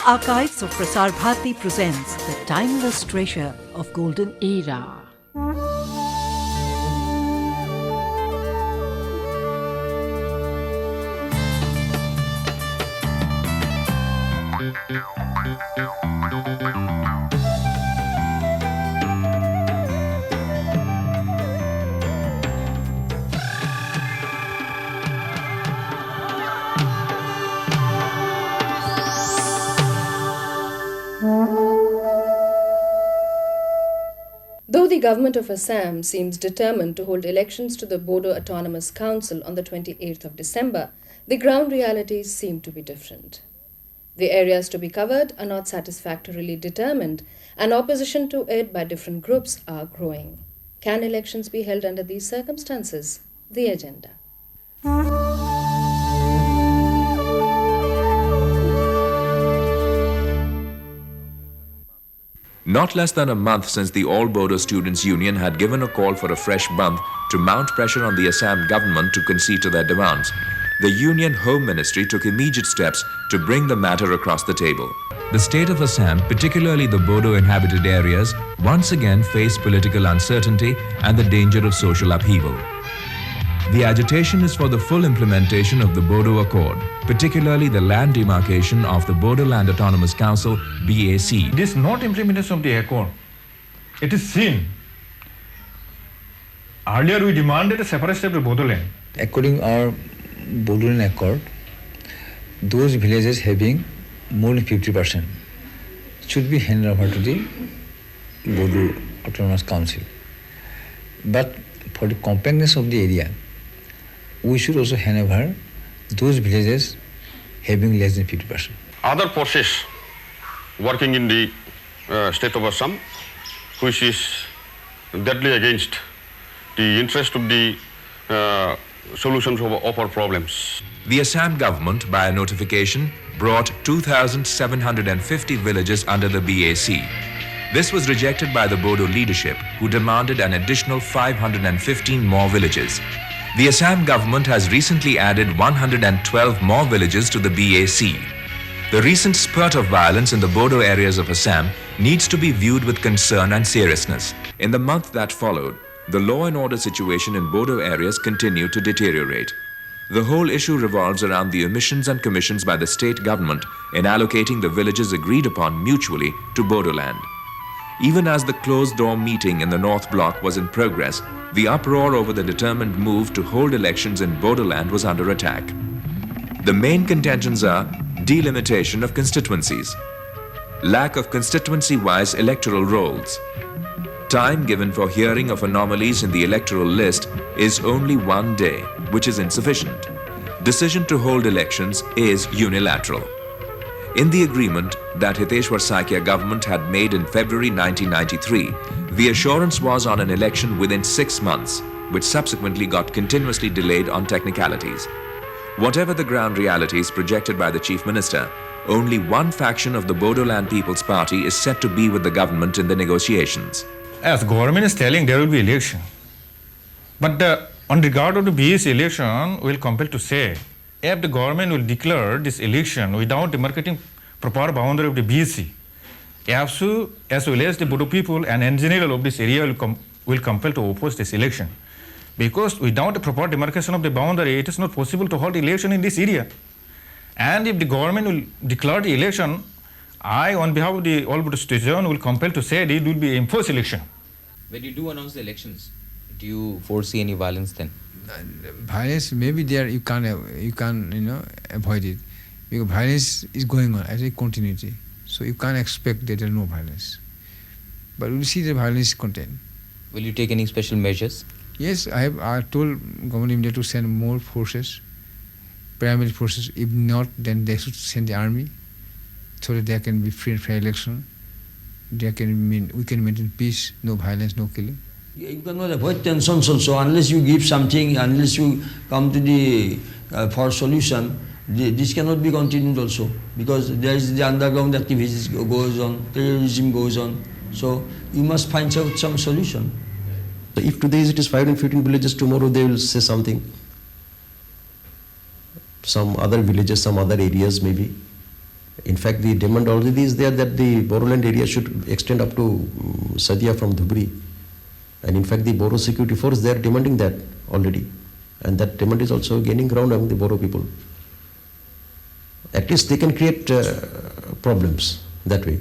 Archives of Prasar Bharati presents the timeless treasure of golden era. Though the government of Assam seems determined to hold elections to the Bodo Autonomous Council on the 28th of December, the ground realities seem to be different. The areas to be covered are not satisfactorily determined, and opposition to it by different groups are growing. Can elections be held under these circumstances? The agenda. Not less than a month since the All Bodo Students' Union had given a call for a fresh Bandh to mount pressure on the Assam government to concede to their demands, the Union Home Ministry took immediate steps to bring the matter across the table. The state of Assam, particularly the Bodo inhabited areas, once again faced political uncertainty and the danger of social upheaval. The agitation is for the full implementation of the Bodo Accord, particularly the land demarcation of the Bodoland Autonomous Council, BAC. This not implementation of the accord, it is seen. Earlier we demanded a separate step of Bodoland. According to our Bodoland Accord, those villages having more than 50% should be handed over to the Bodo Autonomous Council. But for the compactness of the area, we should also hand over those villages having less than 50%. Other forces working in the state of Assam, which is deadly against the interest of the solutions of our problems. The Assam government, by a notification, brought 2,750 villages under the BAC. This was rejected by the Bodo leadership, who demanded an additional 515 more villages. The Assam government has recently added 112 more villages to the BAC. The recent spurt of violence in the Bodo areas of Assam needs to be viewed with concern and seriousness. In the month that followed, the law and order situation in Bodo areas continued to deteriorate. The whole issue revolves around the omissions and commissions by the state government in allocating the villages agreed upon mutually to Bodoland. Even as the closed-door meeting in the North Block was in progress, the uproar over the determined move to hold elections in Bodoland was under attack. The main contentions are delimitation of constituencies, lack of constituency-wise electoral rolls, time given for hearing of anomalies in the electoral list is only 1 day, which is insufficient. Decision to hold elections is unilateral. In the agreement that Hiteshwar Sakya government had made in February 1993, the assurance was on an election within 6 months, which subsequently got continuously delayed on technicalities. Whatever the ground realities projected by the Chief Minister, only one faction of the Bodoland People's Party is said to be with the government in the negotiations. As government is telling there will be election. But on regard of the BAC election, we will compel to say, if the government will declare this election without demarcating proper boundary of the BAC, as well as the Bodo people and in general of this area will compel to oppose this election. Because without a proper demarcation of the boundary, it is not possible to hold election in this area. And if the government will declare the election, I, on behalf of the All Bodo Students, will compel to say that it will be enforced election. When you do announce the elections, do you foresee any violence then? Violence may be there, you can avoid it. Because violence is going on as a continuity. So you can't expect that there is no violence. But we'll see the violence content. Will you take any special measures? Yes, I told government immediately to send more forces, paramilitary forces. If not, then they should send the army so that there can be free and fair election. We can maintain peace, no violence, no killing. You cannot avoid tensions also unless you give something, unless you come to the for solution. This cannot be continued also because there is the underground activities goes on, terrorism goes on. So you must find out some solution. If today it is 515 villages, tomorrow they will say something. Some other villages, some other areas maybe. In fact, the demand already is there that the Bodoland area should extend up to Sadia from Dhubri. And in fact, the Bodo security force, they are demanding that already. And that demand is also gaining ground among the Bodo people. At least they can create problems that way.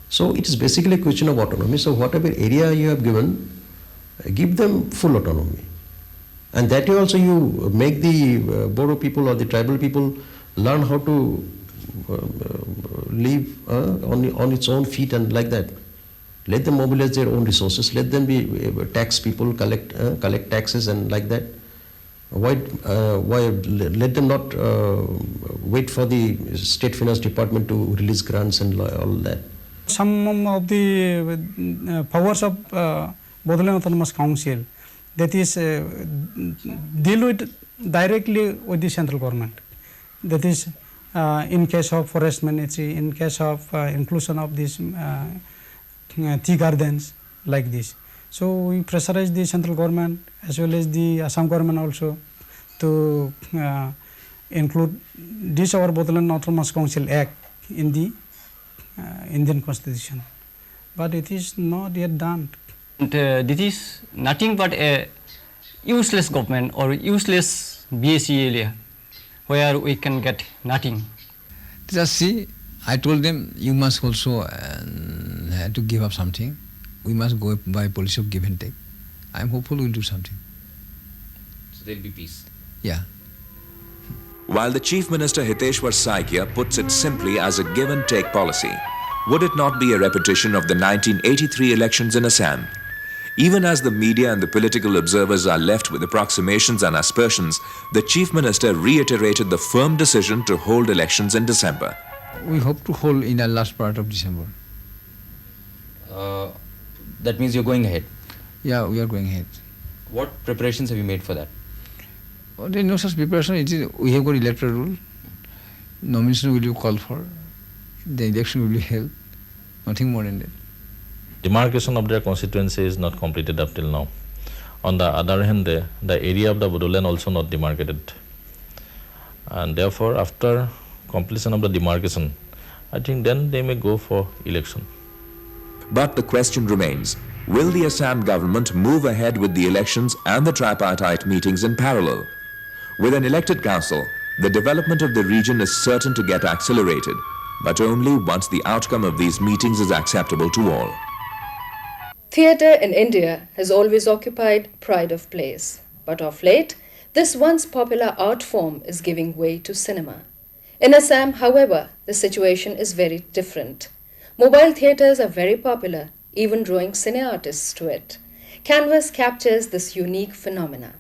So it is basically a question of autonomy. So whatever area you have given, give them full autonomy. And that way also you make the Bodo people or the tribal people learn how to live on its own feet and like that. Let them mobilize their own resources. Let them be tax people, collect taxes and like that. Why let them not wait for the State Finance Department to release grants and all that? Some of the powers of Bodoland Autonomous Council, that is deal with directly with the central government. That is in case of forest management, in case of inclusion of these tea gardens like this. So we pressurize the central government as well as the Assam government also to include this our Bodoland Autonomous Council Act in the Indian Constitution. But it is not yet done. And, this is nothing but a useless government or useless BAC area where we can get nothing. Just see, I told them, you must also have to give up something. We must go by policy of give and take. I am hopeful we will do something. So there will be peace. Yeah. While the Chief Minister Hiteshwar Saikia puts it simply as a give and take policy, would it not be a repetition of the 1983 elections in Assam? Even as the media and the political observers are left with approximations and aspersions, the Chief Minister reiterated the firm decision to hold elections in December. We hope to hold in the last part of December. That means you're going ahead. Yeah, we are going ahead. What preparations have you made for that? Well, there is no such preparation. It is, we have got electoral rule. Nomination will be called for. The election will be held. Nothing more than that. Demarcation of their constituency is not completed up till now. On the other hand, the area of the Bodoland also not demarcated. And therefore, after completion of the demarcation, I think then they may go for election. But the question remains, will the Assam government move ahead with the elections and the tripartite meetings in parallel? With an elected council, the development of the region is certain to get accelerated, but only once the outcome of these meetings is acceptable to all. Theatre in India has always occupied pride of place, but of late, this once popular art form is giving way to cinema. In Assam, however, the situation is very different. Mobile theatres are very popular, even drawing cine artists to it. Canvas captures this unique phenomena.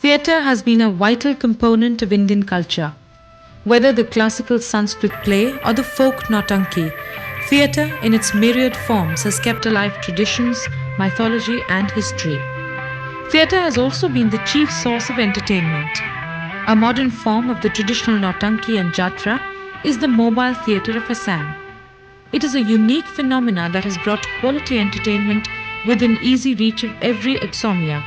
Theatre has been a vital component of Indian culture. Whether the classical Sanskrit play or the folk Nautanki, theatre in its myriad forms has kept alive traditions, mythology and history. Theatre has also been the chief source of entertainment. A modern form of the traditional Nautanki and Jatra is the mobile theatre of Assam. It is a unique phenomena that has brought quality entertainment within easy reach of every Assamian.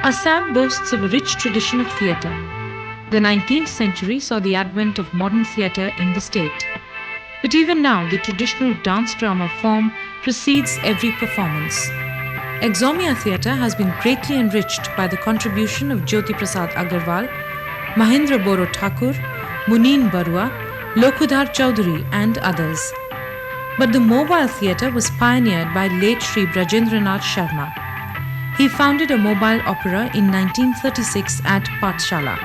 Assam boasts of a rich tradition of theatre. The 19th century saw the advent of modern theatre in the state. But even now, the traditional dance drama form precedes every performance. Exomia Theatre has been greatly enriched by the contribution of Jyoti Prasad Agarwal, Mahendra Boro Thakur, Muneen Barua, Lokudhar Chowdhury and others. But the mobile theatre was pioneered by late Sri Brajendranath Sharma. He founded a mobile opera in 1936 at Pathshala.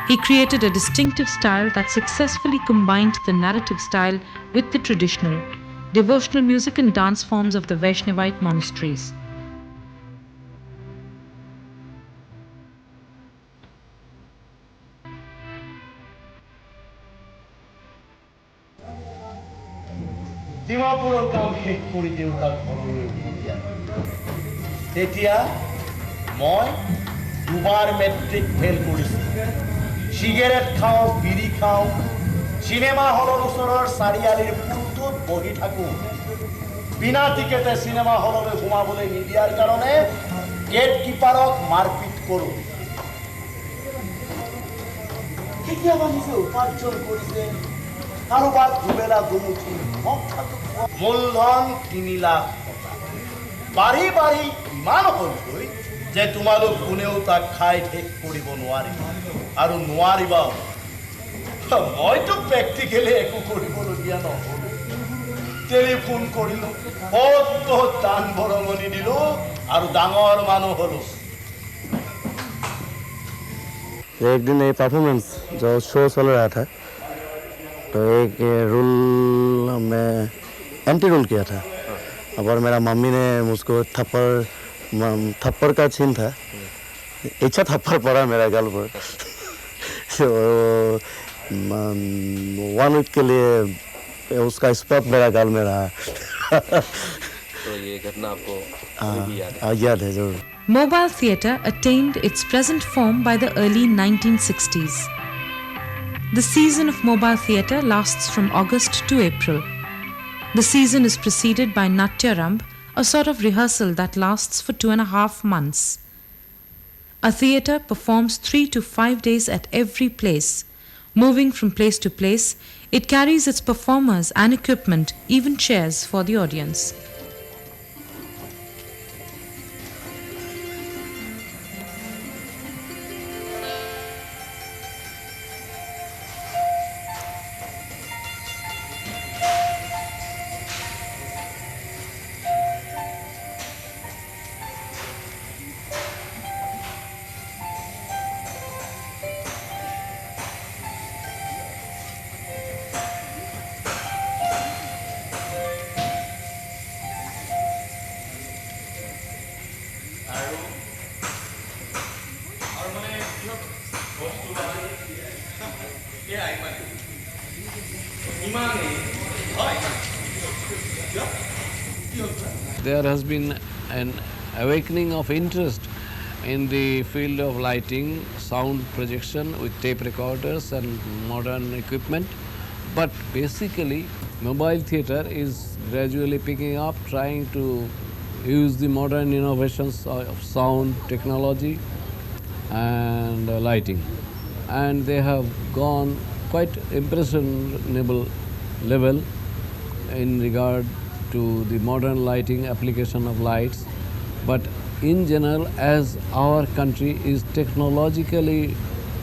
He created a distinctive style that successfully combined the narrative style with the traditional, devotional music and dance forms of the Vaishnavite monasteries. ডিমাপুৰৰ কাম শেষ কৰি দেউতাক ঘৰলৈ উভতি আহিলোঁ। তেতিয়া মই দুবাৰ মেট্ৰিক ফেইল কৰিছোঁ। চিগাৰেট খাওঁ, বিড়ি খাওঁ, চিনেমা হলৰ ওচৰৰ চাৰিআলিৰ পুলটোত বহি থাকোঁ। বিনা টিকেটে চিনেমা হললৈ সোমাবলৈ নিদিয়াৰ কাৰণে গেট কিপাৰক মাৰপিট কৰোঁ। কেতিয়াবা নিজে উপাৰ্জন কৰিছে, কাৰোবাক দুবেলা দুমুঠি মূলধন 3 লাখ টকা। বাঢ়ি বাঢ়ি ইমান হ'লগৈ যে তোমালোক কোনেও তাক খাই শেষ কৰিব নোৱাৰিবা আৰু নোৱাৰিবাও। মইতো প্ৰেক্টিকেলি একো কৰিবলগীয়া নহ'ল। টেলিফোন কৰিলোঁ, বহুত দান বৰঙণি দিলোঁ আৰু ডাঙৰ মানুহ হ'লোঁ। एक दिन ये परफॉर्मेंस जो शो चल रहा था तो एक रूल में एंटी रूल किया था। और मेरा मम्मी ने मुझको थप्पड़ का छीन था, अच्छा थप्पड़ पड़ा मेरा गाल पर। तो 1 वीक के लिए उसका स्पॉट मेरा गाल में रहा। तो ये घटना आपको याद है जरूर। Mobile theatre attained its present form by the early 1960s. The season of mobile theatre lasts from August to April. The season is preceded by Natyaramb, a sort of rehearsal that lasts for 2.5 months. A theatre performs 3 to 5 days at every place. Moving from place to place, it carries its performers and equipment, even chairs for the audience. There has been an awakening of interest in the field of lighting, sound projection with tape recorders and modern equipment. But basically, mobile theatre is gradually picking up, trying to use the modern innovations of sound technology and lighting. And they have gone quite impressionable level in regard to the modern lighting application of lights. But in general, as our country is technologically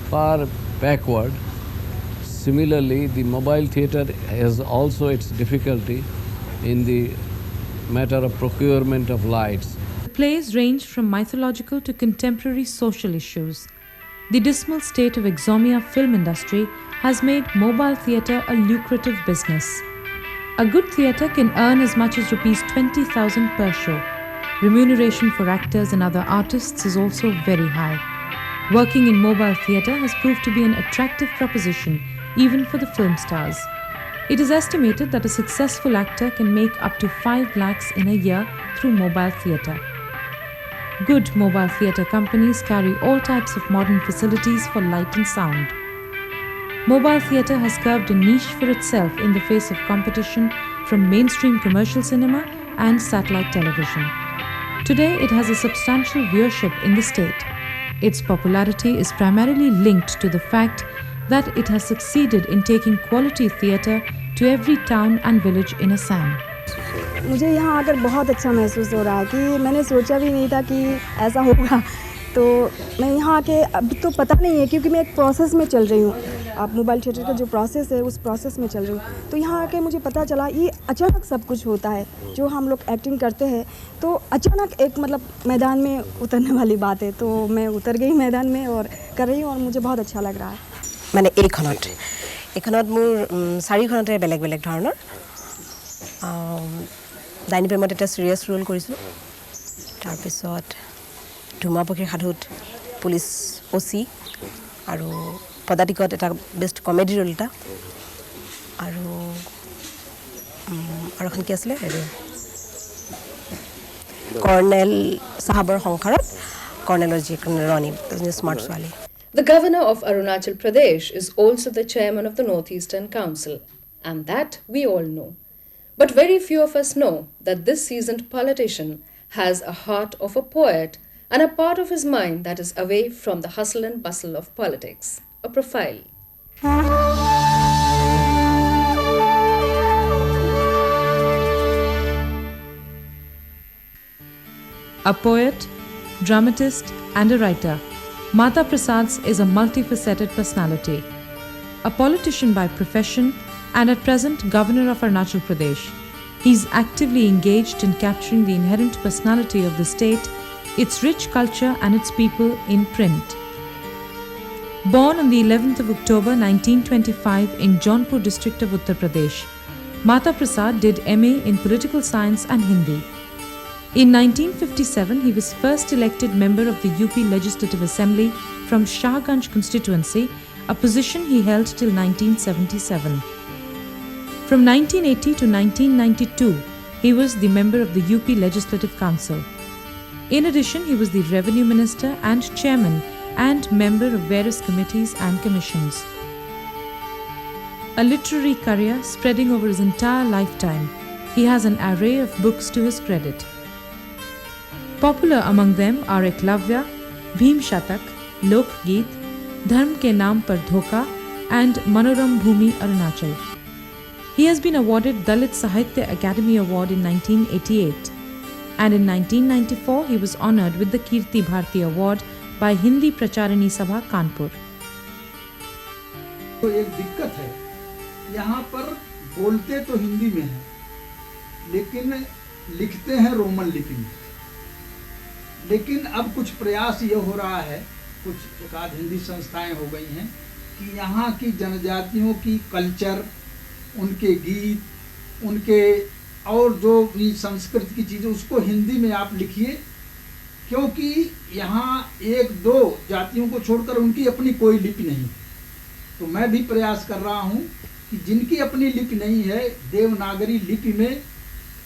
far backward, similarly the mobile theatre has also its difficulty in the matter of procurement of lights. The plays range from mythological to contemporary social issues. The dismal state of exomia film industry has made mobile theatre a lucrative business. A good theatre can earn as much as Rs 20,000 per show. Remuneration for actors and other artists is also very high. Working in mobile theatre has proved to be an attractive proposition even for the film stars. It is estimated that a successful actor can make up to 5 lakhs in a year through mobile theatre. Good mobile theatre companies carry all types of modern facilities for light and sound. Mobile theatre has carved a niche for itself in the face of competition from mainstream commercial cinema and satellite television. Today, it has a substantial viewership in the state. Its popularity is primarily linked to the fact that it has succeeded in taking quality theatre to every town and village in Assam. मुझे यहाँ आकर बहुत अच्छा महसूस हो रहा है कि मैंने सोचा भी नहीं था कि ऐसा होगा। तो मैं यहाँ आके अभी तो पता नहीं है क्योंकि मैं एक प्रोसेस में चल रही हूँ, अब मोबाइल थिएटर का जो प्रोसेस है उस प्रोसेस में चल रही हूँ। तो यहाँ आके मुझे पता चला ये अचानक सब कुछ होता है, जो हम लोग एक्टिंग करते हैं तो अचानक एक मतलब मैदान में उतरने वाली बात है। तो मैं उतर गई मैदान में और कर रही हूँ और मुझे बहुत अच्छा लग रहा है। মানে এইখনত মোৰ 4খনতে বেলেগ বেলেগ ধৰণৰ ডাইনী প্ৰেমত এটা সিৰিয়াছ ৰোল কৰিছোঁ, তাৰপিছত ধুমাপক্ষীৰ সাধুত পুলিচ OC আৰু পদাতিকত এটা বেষ্ট কমেডি ৰোল এটা, আৰু এখন কি আছিলে কৰ্ণেল চাহাবৰ সংসাৰত কৰ্ণেলৰ যিখন ৰণী স্মাৰ্ট ছোৱালী। The governor of Arunanchal Pradesh is also the chairman of the Northeastern Council, and that we all know. But very few of us know that this seasoned politician has a heart of a poet and a part of his mind that is away from the hustle and bustle of politics. A profile. A poet, dramatist, and a writer, Mata Prasad is a multifaceted personality. A politician by profession and at present Governor of Arunachal Pradesh, he is actively engaged in capturing the inherent personality of the state, its rich culture and its people in print. Born on the 11th of October 1925 in Jaunpur district of Uttar Pradesh, Mata Prasad did MA in Political Science and Hindi. In 1957, he was first elected member of the UP Legislative Assembly from Shahganj constituency, a position he held till 1977. From 1980 to 1992, he was the member of the UP Legislative Council. In addition, he was the Revenue Minister and Chairman and member of various committees and commissions. A literary career spreading over his entire lifetime, he has an array of books to his credit. Popular among them are Eklavya, Bhim Shatak, Lok Geet, Dharm Ke Naam Par Dhoka and Manoram Bhumi Arunachal. He has been awarded Dalit Sahitya Academy Award in 1988 and in 1994 he was honoured with the Kirti Bharti Award by Hindi Pracharini Sabha Kanpur. तो एक दिक्कत है, यहाँ पर बोलते तो हिंदी में है लेकिन लिखते हैं रोमन लिपि में। लेकिन अब कुछ प्रयास ये हो रहा है, कुछ एकाध हिंदी संस्थाएं हो गई हैं कि यहाँ की जनजातियों की कल्चर, उनके गीत, उनके और जो भी संस्कृत की चीज़ें उसको हिंदी में आप लिखिए, क्योंकि यहाँ एक दो जातियों को छोड़कर उनकी अपनी कोई लिपि नहीं। तो मैं भी प्रयास कर रहा हूँ कि जिनकी अपनी लिपि नहीं है, देवनागरी लिपि में,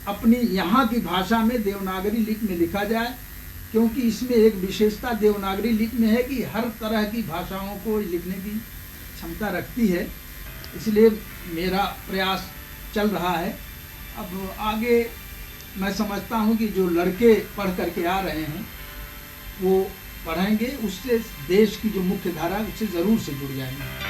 अपनी यहाँ की भाषा में देवनागरी लिपि में लिखा जाए, क्योंकि इसमें एक विशेषता देवनागरी लिपि में है कि हर तरह की भाषाओं को लिखने की क्षमता रखती है। इसलिए मेरा प्रयास चल रहा है। अब आगे मैं समझता हूँ कि जो लड़के पढ़ करके आ रहे हैं वो पढ़ेंगे, उससे देश की जो मुख्य धारा उससे ज़रूर से जुड़ जाएंगे।